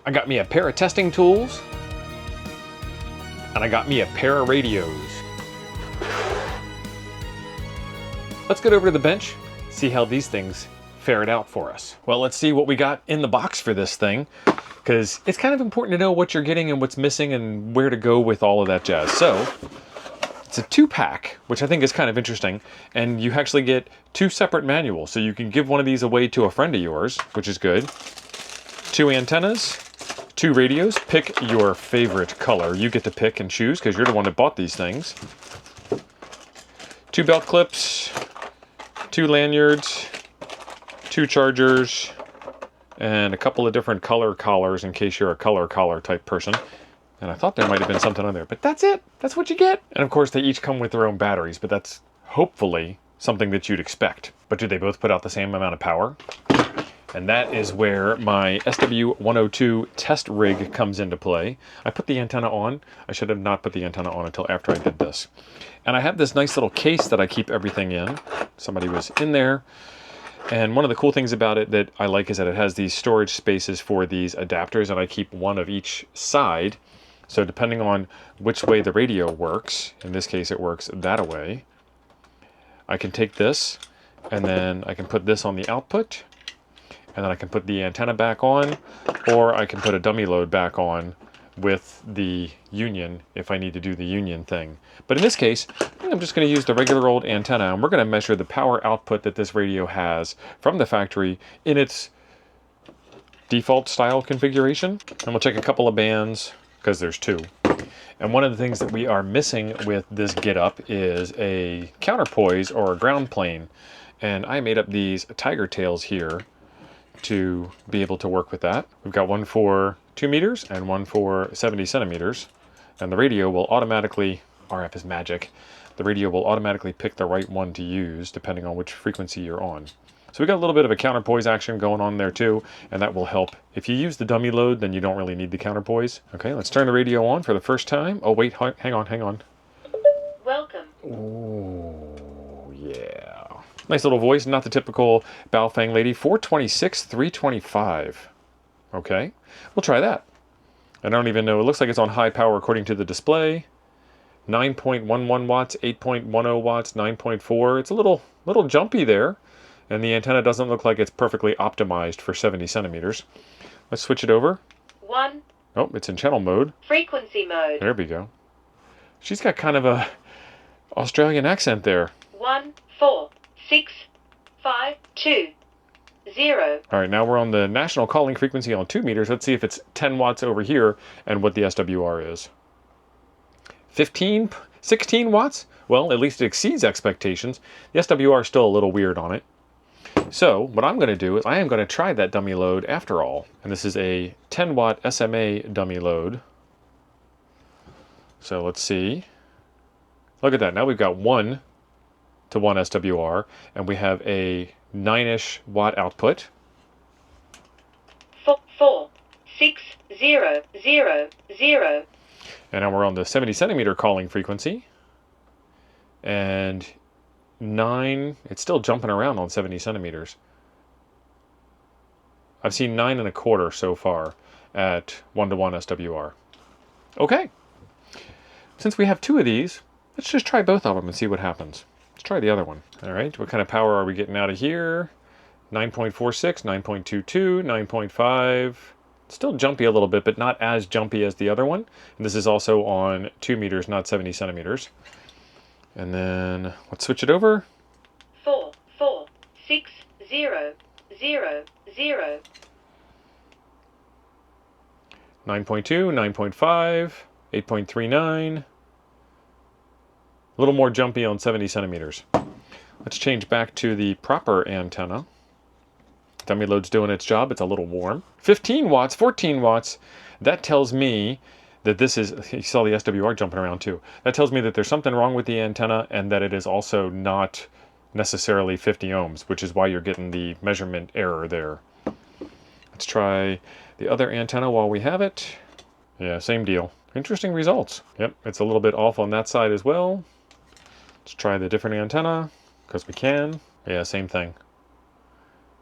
I got me a pair of testing tools, and I got me a pair of radios. Let's get over to the bench, see how these things fared out for us. Well, let's see what we got in the box for this thing, because it's kind of important to know what you're getting and what's missing and where to go with all of that jazz. So, it's a 2-pack, which I think is kind of interesting, and you actually get 2 separate manuals, so you can give one of these away to a friend of yours, which is good. 2 antennas, 2 radios. Pick your favorite color. You get to pick and choose because you're the one that bought these things. 2 belt clips, 2 lanyards, 2 chargers, and a couple of different color collars in case you're a color collar type person. And I thought there might have been something on there, but that's it. That's what you get. And of course, they each come with their own batteries, but that's hopefully something that you'd expect. But do they both put out the same amount of power? And that is where my SW102 test rig comes into play. I put the antenna on. I should have not put the antenna on until after I did this. And I have this nice little case that I keep everything in. Somebody was in there. And one of the cool things about it that I like is that it has these storage spaces for these adapters, and I keep one of each side. So depending on which way the radio works, in this case it works that way, I can take this and then I can put this on the output, and then I can put the antenna back on, or I can put a dummy load back on with the union if I need to do the union thing. But in this case, I'm just going to use the regular old antenna, and we're going to measure the power output that this radio has from the factory in its default style configuration. And we'll check a couple of bands, because there's 2. And one of the things that we are missing with this get-up is a counterpoise or a ground plane. And I made up these tiger tails here to be able to work with that. We've got one for 2 meters and one for 70 centimeters. And the radio will automatically, RF is magic, the radio will automatically pick the right one to use depending on which frequency you're on. So we got a little bit of a counterpoise action going on there too, and that will help. If you use the dummy load, then you don't really need the counterpoise. Okay, let's turn the radio on for the first time. Oh wait, hang on. Welcome. Oh, yeah. Nice little voice, not the typical Baofeng lady. 426, 325. Okay, we'll try that. I don't even know, it looks like it's on high power according to the display. 9.11 watts, 8.10 watts, 9.4. It's a little jumpy there. And the antenna doesn't look like it's perfectly optimized for 70 centimeters. Let's switch it over. 1. Oh, it's in channel mode. Frequency mode. There we go. She's got kind of a Australian accent there. 1, 4, 6, 5, 2, 0. All right, now we're on the national calling frequency on 2 meters. Let's see if it's 10 watts over here and what the SWR is. 15, 16 watts? Well, at least it exceeds expectations. The SWR is still a little weird on it. So what I'm going to do is I am going to try that dummy load after all. And this is a 10 watt SMA dummy load. So let's see. Look at that. Now we've got 1 to 1 SWR, and we have a 9-ish watt output. 4, 6, 0, 0, 0. And now we're on the 70 centimeter calling frequency. And 9, it's still jumping around on 70 centimeters. I've seen 9 1/4 so far at 1 to 1 SWR. Okay. Since we have 2 of these, let's just try both of them and see what happens. Let's try the other one. All right, what kind of power are we getting out of here? 9.46, 9.22, 9.5. Still jumpy a little bit, but not as jumpy as the other one. And this is also on 2 meters, not 70 centimeters. And then let's switch it over. 4, 6, 0, 0, 0. 9.2, 9.5, 8.39. A little more jumpy on 70 centimeters. Let's change back to the proper antenna. Dummy load's doing its job. It's a little warm. 15 watts, 14 watts. That tells me that this is, you saw the SWR jumping around too. That tells me that there's something wrong with the antenna and that it is also not necessarily 50 ohms, which is why you're getting the measurement error there. Let's try the other antenna while we have it. Yeah, same deal. Interesting results. Yep, it's a little bit off on that side as well. Let's try the different antenna, because we can. Yeah, same thing.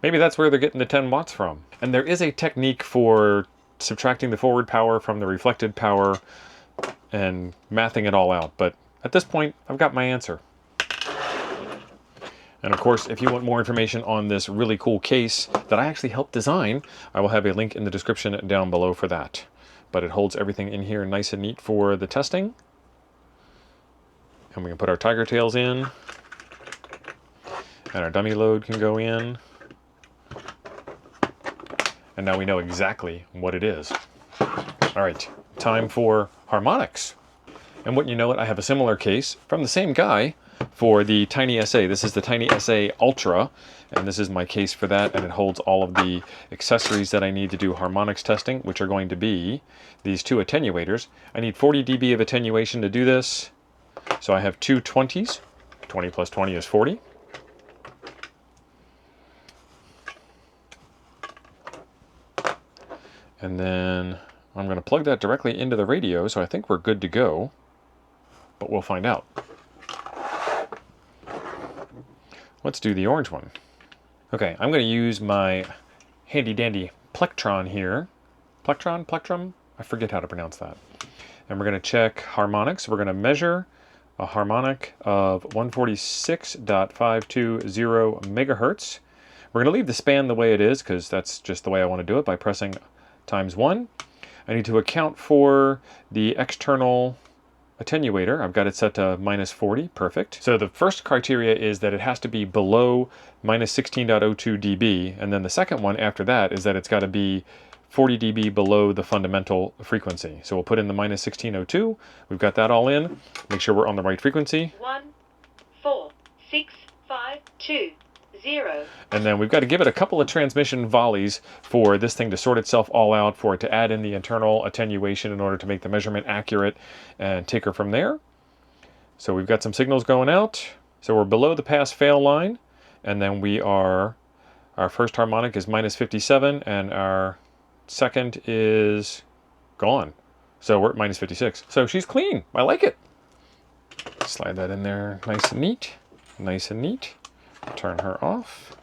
Maybe that's where they're getting the 10 watts from. And there is a technique for subtracting the forward power from the reflected power and mathing it all out. But at this point, I've got my answer. And of course, if you want more information on this really cool case that I actually helped design, I will have a link in the description down below for that. But it holds everything in here nice and neat for the testing. And we can put our tiger tails in. And our dummy load can go in. And now we know exactly what it is. All right, time for harmonics. And wouldn't you know it, I have a similar case from the same guy for the Tiny SA. This is the Tiny SA Ultra, and this is my case for that, and it holds all of the accessories that I need to do harmonics testing, which are going to be these two attenuators. I need 40 dB of attenuation to do this, so I have two 20s. 20 plus 20 is 40. And then I'm going to plug that directly into the radio, so I think we're good to go, but we'll find out. Let's do the orange one. Okay, I'm going to use my handy dandy plectron here. Plectrum? I forget how to pronounce that. And we're going to check harmonics. We're going to measure a harmonic of 146.520 megahertz. We're going to leave the span the way it is because that's just the way I want to do it by pressing ×1. I need to account for the external attenuator. I've got it set to -40, perfect. So the first criteria is that it has to be below -16.02 dB, and then the second one after that is that it's got to be 40 dB below the fundamental frequency. So we'll put in the -1602. We've got that all in. Make sure we're on the right frequency. 14652 0. And then we've got to give it a couple of transmission volleys for this thing to sort itself all out, for it to add in the internal attenuation in order to make the measurement accurate, and take her from there. So we've got some signals going out. So we're below the pass-fail line, and then our first harmonic is -57, and our second is gone. So we're at -56. So she's clean. I like it. Slide that in there nice and neat. Nice and neat. Turn her off.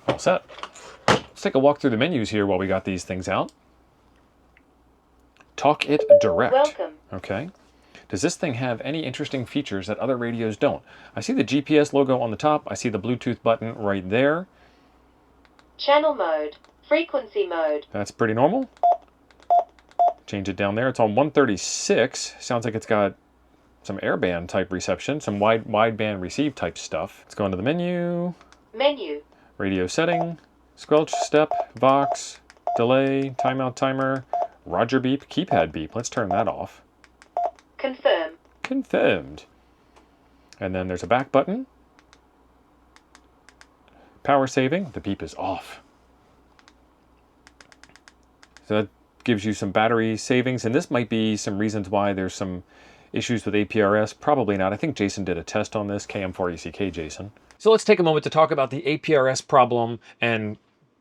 All set. Let's take a walk through the menus here while we got these things out. Talk It Direct. Welcome. Okay. Does this thing have any interesting features that other radios don't? I see the GPS logo on the top. I see the Bluetooth button right there. Channel mode. Frequency mode. That's pretty normal. Change it down there. It's on 136. Sounds like it's got some airband type reception, some wideband receive type stuff. Let's go into the menu. Menu. Radio setting, squelch, step, Vox, delay, timeout timer, Roger beep, keypad beep. Let's turn that off. Confirm. Confirmed. And then there's a back button. Power saving, the beep is off. So that gives you some battery savings, and this might be some reasons why there's some issues with APRS. Probably not. I think Jason did a test on this, KM4ECK Jason. So let's take a moment to talk about the APRS problem and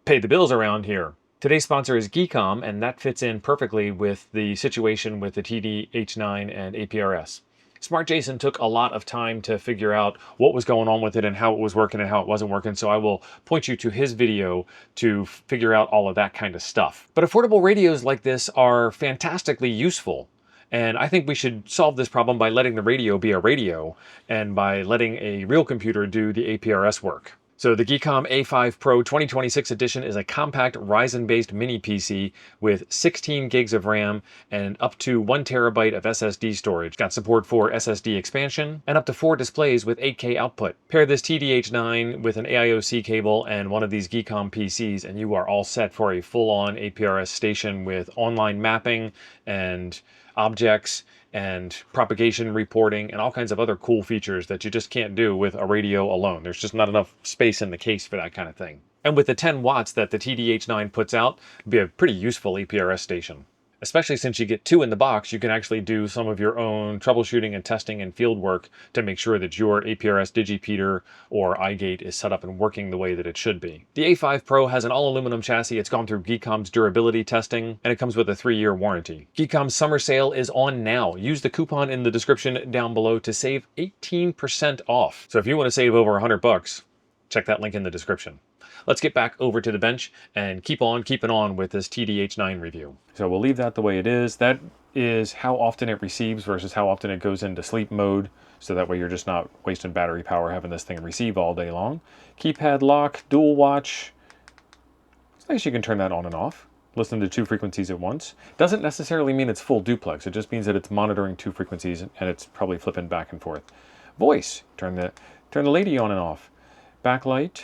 pay the bills around here. Today's sponsor is GEEKOM, and that fits in perfectly with the situation with the TD-H9 and APRS. Smart Jason took a lot of time to figure out what was going on with it and how it was working and how it wasn't working, so I will point you to his video to figure out all of that kind of stuff. But affordable radios like this are fantastically useful. And I think we should solve this problem by letting the radio be a radio and by letting a real computer do the APRS work. So the GEEKOM A5 Pro 2026 edition is a compact Ryzen-based mini PC with 16 gigs of RAM and up to 1 terabyte of SSD storage. Got support for SSD expansion and up to 4 displays with 8K output. Pair this TD-H9 with an AIOC cable and one of these GEEKOM PCs and you are all set for a full-on APRS station with online mapping and objects and propagation reporting and all kinds of other cool features that you just can't do with a radio alone. There's just not enough space in the case for that kind of thing. And with the 10 watts that the TD-H9 puts out, it'd be a pretty useful APRS station. Especially since you get 2 in the box, you can actually do some of your own troubleshooting and testing and field work to make sure that your APRS digipeater or iGate is set up and working the way that it should be. The A5 Pro has an all-aluminum chassis. It's gone through GEEKOM's durability testing, and it comes with a 3-year warranty. GEEKOM's summer sale is on now. Use the coupon in the description down below to save 18% off. So if you want to save over $100, check that link in the description. Let's get back over to the bench and keep on keeping on with this TD-H9 review. So we'll leave that the way it is. That is how often it receives versus how often it goes into sleep mode. So that way you're just not wasting battery power having this thing receive all day long. Keypad lock, dual watch. It's nice you can turn that on and off. Listen to 2 frequencies at once. Doesn't necessarily mean it's full duplex. It just means that it's monitoring 2 frequencies and it's probably flipping back and forth. Voice, turn the lady on and off. Backlight,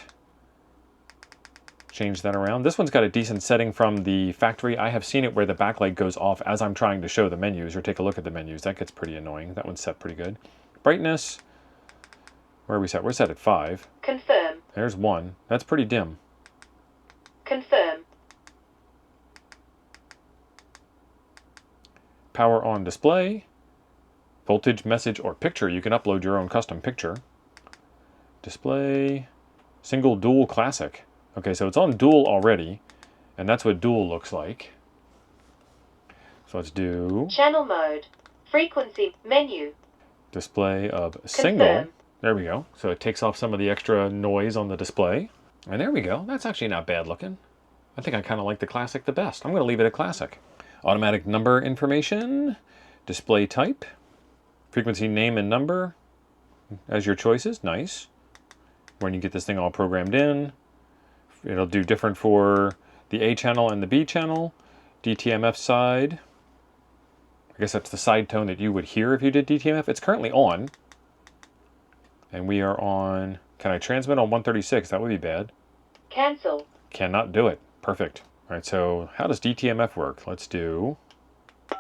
change that around. This one's got a decent setting from the factory. I have seen it where the backlight goes off as I'm trying to show the menus or take a look at the menus. That gets pretty annoying. That one's set pretty good. Brightness, where are we set? We're set at 5. Confirm. There's 1. That's pretty dim. Confirm. Power on display. Voltage, message, or picture. You can upload your own custom picture. Display. Single, dual, classic. Okay, so it's on dual already, and that's what dual looks like. So let's do Channel mode. Frequency. Menu. display of single. Confirm. There we go. So it takes off some of the extra noise on the display. And there we go. That's actually not bad looking. I think I kind of like the classic the best. I'm going to leave it at classic. Automatic number information. Display type. Frequency, name, and number as your choices. Nice. When you get this thing all programmed in, it'll do different for the A channel and the B channel. DTMF side. I guess that's the side tone that you would hear if you did DTMF. It's currently on. And we are on... Can I transmit on 136? That would be bad. Cancel. Cannot do it. Perfect. All right, so how does DTMF work? Let's do... All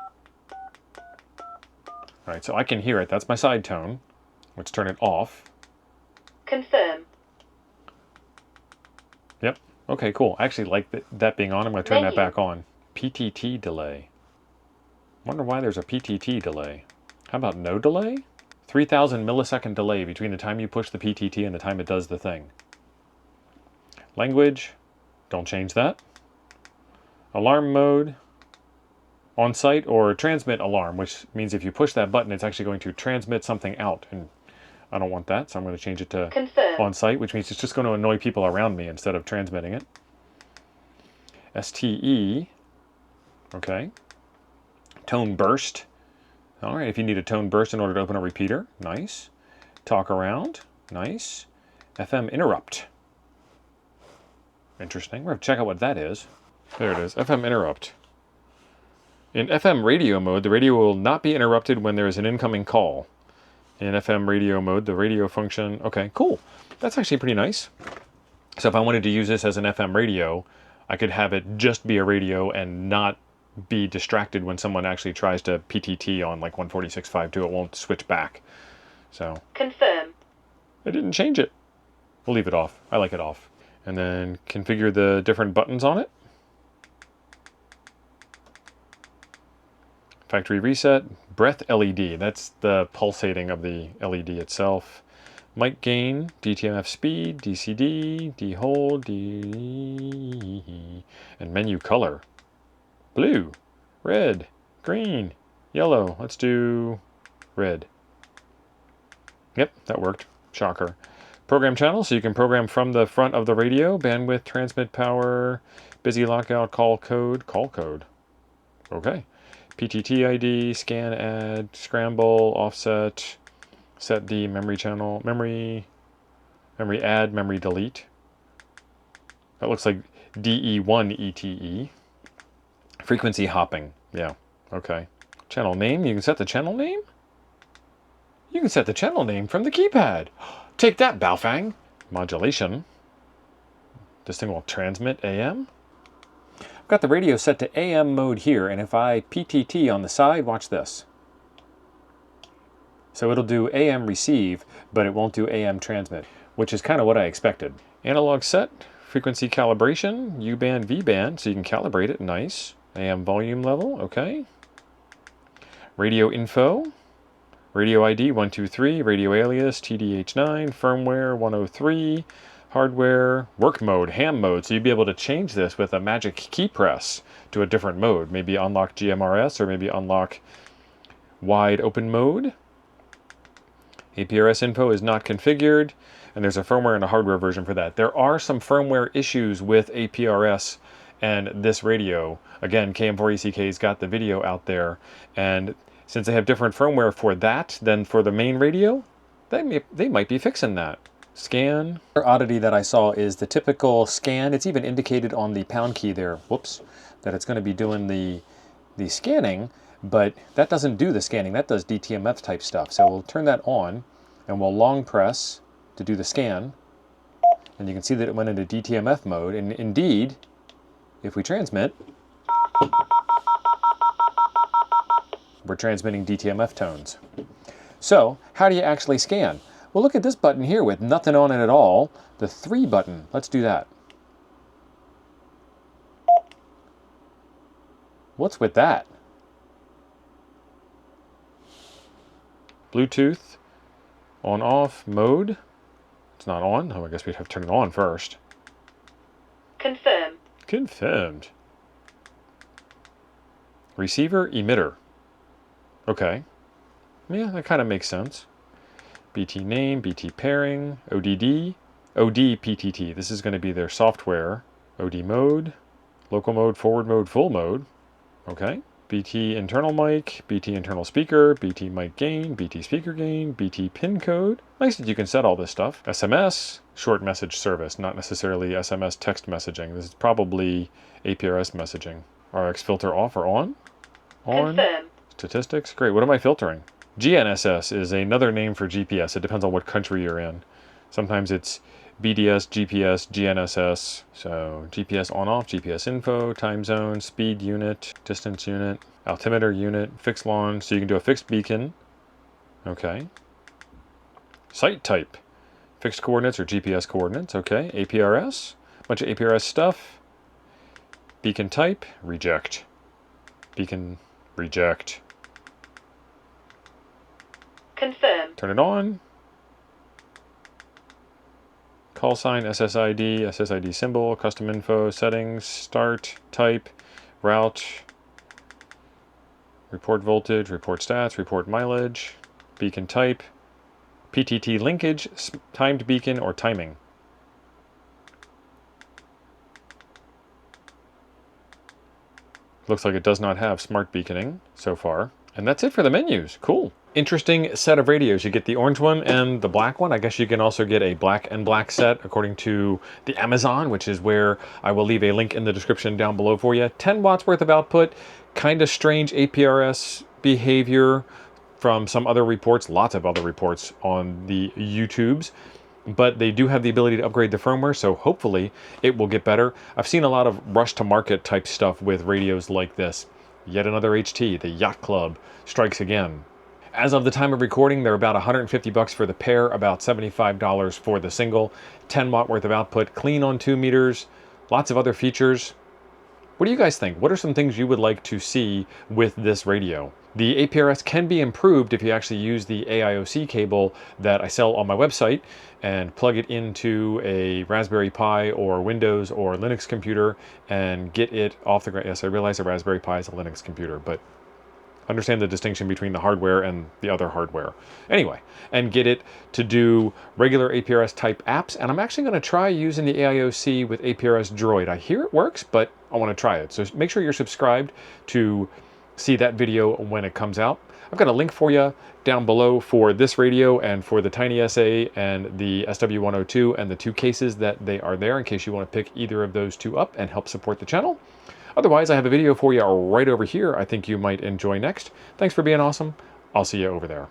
right, so I can hear it. That's my side tone. Let's turn it off. Confirm. Yep. Okay, cool. I actually like that being on. I'm going to turn that Menu. back on. PTT delay. Wonder why there's a PTT delay. How about no delay? 3,000 millisecond delay between the time you push the PTT and the time it does the thing. Language. Don't change that. Alarm mode. On-site or transmit alarm, which means if you push that button, it's actually going to transmit something out. And I don't want that, so I'm going to change it to Confirm. on-site, which means it's just going to annoy people around me instead of transmitting it. STE. Okay. Tone burst. All right, if you need a tone burst in order to open a repeater, nice. Talk around, nice. FM interrupt. Interesting. We're going to check out what that is. There it is, FM interrupt. In FM radio mode, the radio will not be interrupted when there is an incoming call. In FM radio mode, the radio function... Okay, cool. That's actually pretty nice. So if I wanted to use this as an FM radio, I could have it just be a radio and not be distracted when someone actually tries to PTT on like 146.52. It won't switch back. So Confirm. I didn't change it. We'll leave it off. I like it off. And then configure the different buttons on it. Factory reset. Breath LED. That's the pulsating of the LED itself. Mic gain. DTMF speed. DCD. D-hold. D... And menu color. Blue, red, green, yellow. Let's do red. Yep, that worked. Shocker. Program channel, so you can program from the front of the radio. Bandwidth, transmit power, busy lockout, call code. Call code. Okay. PTT ID, scan, add, scramble, offset, set D, memory channel, memory add, memory delete. That looks like DE1 ETE. Frequency hopping. Yeah, okay. Channel name. You can set the channel name? You can set the channel name from the keypad. Take that, Baofeng. Modulation. This thing will transmit AM. I've got the radio set to AM mode here, and if I PTT on the side, watch this. So it'll do AM receive, but it won't do AM transmit, which is kind of what I expected. Analog set. Frequency calibration. U-band, V-band, so you can calibrate it. Nice. AM volume level, okay. Radio info, radio ID 123, radio alias TD-H9, firmware 103, hardware, work mode, ham mode. So you'd be able to change this with a magic key press to a different mode. Maybe unlock GMRS or maybe unlock wide open mode. APRS info is not configured. and there's a firmware and a hardware version for that. There are some firmware issues with APRS and this radio. Again, KM4ECK's got the video out there, and since they have different firmware for that than for the main radio, they might be fixing that. Scan. Another oddity that I saw is the typical scan. It's even indicated on the pound key there, whoops, that it's going to be doing the scanning, but that doesn't do the scanning. That does DTMF type stuff. So we'll turn that on, and we'll long press to do the scan, and you can see that it went into DTMF mode, and indeed, if we transmit, we're transmitting DTMF tones. So, how do you actually scan? Well, look at this button here with nothing on it at all. The 3 button. Let's do that. What's with that? Bluetooth, on off mode. It's not on. Oh, I guess we'd have to turn it on first. Confirm. Confirmed. Receiver emitter. Okay. Yeah, that kind of makes sense. BT name, BT pairing, ODD, OD PTT. This is going to be their software. OD mode, local mode, forward mode, full mode. Okay. BT internal mic, BT internal speaker, BT mic gain, BT speaker gain, BT pin code. Nice that you can set all this stuff. SMS, short message service, not necessarily SMS text messaging. This is probably APRS messaging. RX filter off or on? On. Confirm. Statistics, great. What am I filtering? GNSS is another name for GPS. It depends on what country you're in. Sometimes it's BDS, GPS, GNSS. So GPS on off, GPS info, time zone, speed unit, distance unit, altimeter unit, fixed launch. So you can do a fixed beacon. Okay. Site type, fixed coordinates or GPS coordinates. Okay. APRS, bunch of APRS stuff. Beacon type, reject. Beacon, reject. Confirm. Turn it on. Call sign, SSID, SSID symbol, custom info, settings, start, type, route, report voltage, report stats, report mileage, beacon type, PTT linkage, timed beacon, or timing. Looks like it does not have smart beaconing so far. And that's it for the menus. Cool. Interesting set of radios. You get the orange one and the black one. I guess you can also get a black and black set according to the Amazon, which is where I will leave a link in the description down below for you. 10 watts worth of output. Kind of strange APRS behavior from some other reports, lots of other reports on the YouTubes. But they do have the ability to upgrade the firmware, so hopefully it will get better. I've seen a lot of rush to market type stuff with radios like this. Yet another HT, the Yacht Club, strikes again. As of the time of recording, they're about 150 bucks for the pair, about $75 for the single. 10 watt worth of output, clean on 2 meters, lots of other features. What do you guys think? What are some things you would like to see with this radio? The APRS can be improved if you actually use the AIOC cable that I sell on my website and plug it into a Raspberry Pi or Windows or Linux computer and get it off the ground. Yes, I realize a Raspberry Pi is a Linux computer, but understand the distinction between the hardware and the other hardware. Anyway, and get it to do regular APRS type apps. And I'm actually going to try using the AIOC with APRS Droid. I hear it works, but I want to try it. So make sure you're subscribed to see that video when it comes out. I've got a link for you down below for this radio and for the Tiny SA and the SW102 and the 2 cases that they are there in case you want to pick either of those 2 up and help support the channel. Otherwise, I have a video for you right over here I think you might enjoy next. Thanks for being awesome. I'll see you over there.